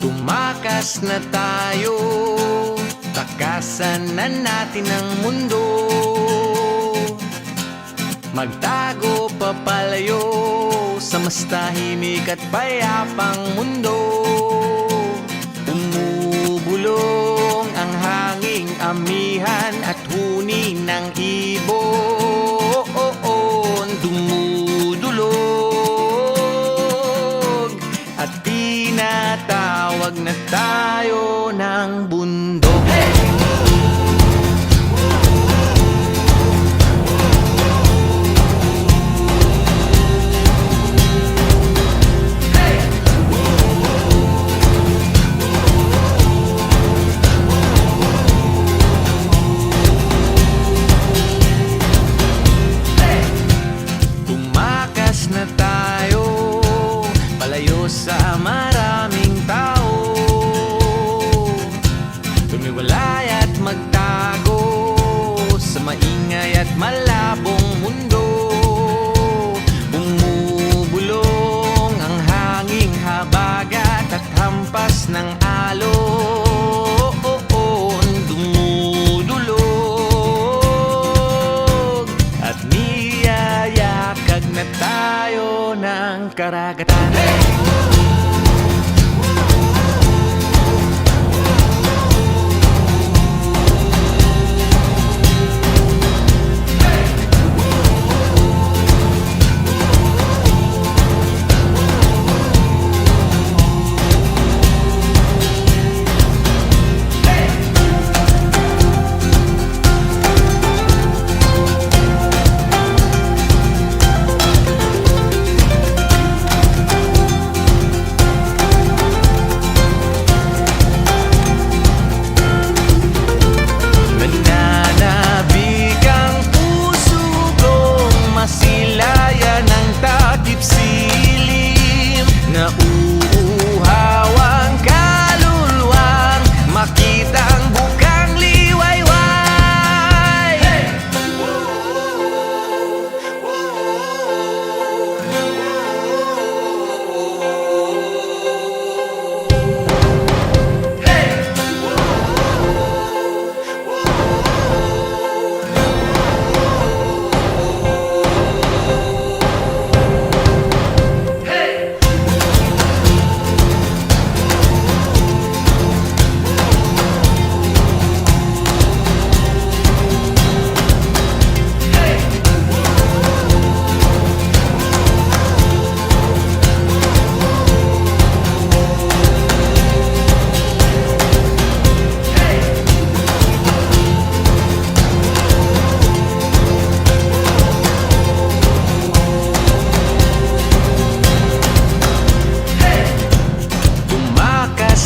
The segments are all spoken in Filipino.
Tumakas na tayo, takasan na natin ang mundo. Magtago papalayo sa mas tahimik at payapang mundo. Umubulong ang hanging amihan at huni ng ibon. Dumudulog at tinatawag na tayo ng bundok. Na tayo, palayo sa maraming tao. Tumiwalay at magtago sa maingay at malabong mundo. Bumubulong ang hanging habagat at hampas ng alon. Dumudulog at niyayakag na tayo ng karagatan.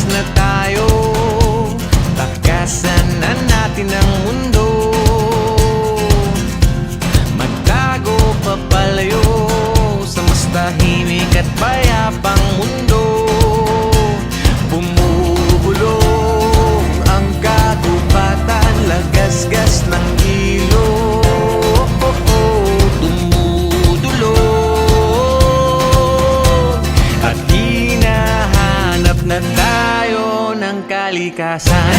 Na tayo, takasan na natin ang mundo. Magtago papalayo sa mas tahimik at payapang mundo. Bumubulong ang kagubatan, lagasgas ng ilog. Dumudulog at hinahanap na tayo ng kalikasan.